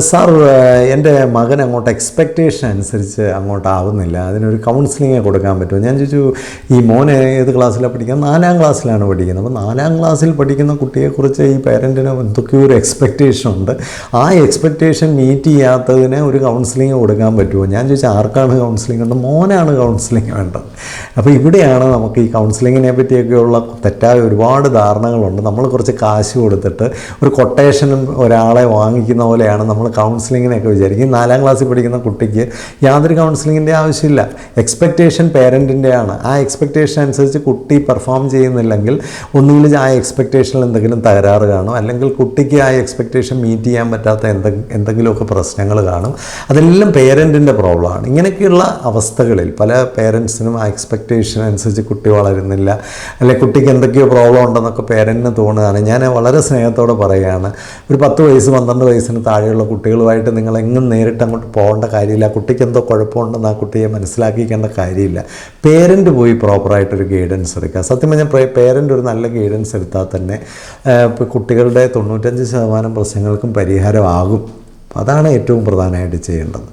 Sir, എൻ്റെ മകൻ അങ്ങോട്ട് എക്സ്പെക്റ്റേഷൻ അനുസരിച്ച് അങ്ങോട്ടാവുന്നില്ല, അതിനൊരു കൗൺസിലിംഗ് കൊടുക്കാൻ പറ്റുമോ? ഞാൻ ചോദിച്ചു, ഈ മോനെ ഏത് ക്ലാസ്സിലാണ് പഠിക്കുന്നത്? 4ാം ക്ലാസ്സിലാണ് പഠിക്കുന്നത്. അപ്പോൾ 4ാം ക്ലാസ്സിൽ പഠിക്കുന്ന കുട്ടിയെക്കുറിച്ച് ഈ പേരൻറ്റിന് എന്തൊക്കെയോ ഒരു എക്സ്പെക്റ്റേഷൻ ഉണ്ട്. ആ എക്സ്പെക്റ്റേഷൻ മീറ്റ് ചെയ്യാത്തതിന് ഒരു കൗൺസിലിംഗ് കൊടുക്കാൻ പറ്റുമോ? ഞാൻ ചോദിച്ചാൽ ആർക്കാണ് കൗൺസിലിംഗ് ഉണ്ട്? മോനാണ് കൗൺസിലിംഗ് വേണ്ടത്. അപ്പോൾ ഇവിടെയാണ് നമുക്ക് ഈ കൗൺസിലിങ്ങിനെ പറ്റിയൊക്കെയുള്ള തെറ്റായ ഒരുപാട് ധാരണകളുണ്ട്. നമ്മൾ കുറച്ച് കാശ് കൊടുത്തിട്ട് ഒരു കൊട്ടേഷനും ഒരാളെ വാങ്ങിക്കുന്ന പോലെയാണ് നമ്മൾ കൗൺസിലിങ്ങിനെയൊക്കെ വിചാരിക്കും. 4ാം ക്ലാസ്സിൽ പഠിക്കുന്ന കുട്ടിക്ക് യാതൊരു കൗൺസിലിങ്ങിൻ്റെ ആവശ്യമില്ല. എക്സ്പെക്റ്റേഷൻ പേരൻറ്റിൻ്റെയാണ്. ആ എക്സ്പെക്റ്റേഷൻ അനുസരിച്ച് കുട്ടി പെർഫോം ചെയ്യുന്നില്ലെങ്കിൽ ഒന്നുകിൽ ആ എക്സ്പെക്റ്റേഷനിൽ എന്തെങ്കിലും തകരാറ് കാണും, അല്ലെങ്കിൽ കുട്ടിക്ക് ആ എക്സ്പെക്റ്റേഷൻ മീറ്റ് ചെയ്യാൻ പറ്റാത്ത എന്തെങ്കിലുമൊക്കെ പ്രശ്നങ്ങൾ കാണും. അതെല്ലാം പേരൻറ്റിൻ്റെ പ്രോബ്ലമാണ്. ഇങ്ങനെയൊക്കെയുള്ള അവസ്ഥകളിൽ പല പേരൻസിനും ആ എക്സ്പെക്റ്റേഷൻ അനുസരിച്ച് കുട്ടി വളരുന്നില്ല, അല്ലെങ്കിൽ കുട്ടിക്ക് എന്തൊക്കെയോ പ്രോബ്ലം ഉണ്ടെന്നൊക്കെ പേരൻറ്റിന് തോന്നുകയാണ്. ഞാൻ വളരെ സ്നേഹത്തോടെ പറയുകയാണ്, ഒരു 10 വയസ്സ് 12 വയസ്സിന് താഴെയുള്ള കുട്ടികളുമായിട്ട് നിങ്ങൾ എങ്ങും നേരിട്ട് അങ്ങോട്ട് പോകേണ്ട കാര്യമില്ല. കുട്ടിക്ക് എന്തോ കുഴപ്പമുണ്ടെന്ന് ആ കുട്ടിയെ മനസ്സിലാക്കിക്കേണ്ട കാര്യമില്ല. പേരൻറ്റ് പോയി പ്രോപ്പറായിട്ടൊരു ഗൈഡൻസ് എടുക്കുക. സത്യം പറഞ്ഞാൽ പേരൻ്റ് ഒരു നല്ല ഗൈഡൻസ് എടുത്താൽ തന്നെ കുട്ടികളുടെ 95% പ്രശ്നങ്ങൾക്കും പരിഹാരമാകും. അതാണ് ഏറ്റവും പ്രധാനമായിട്ട് ചെയ്യേണ്ടത്.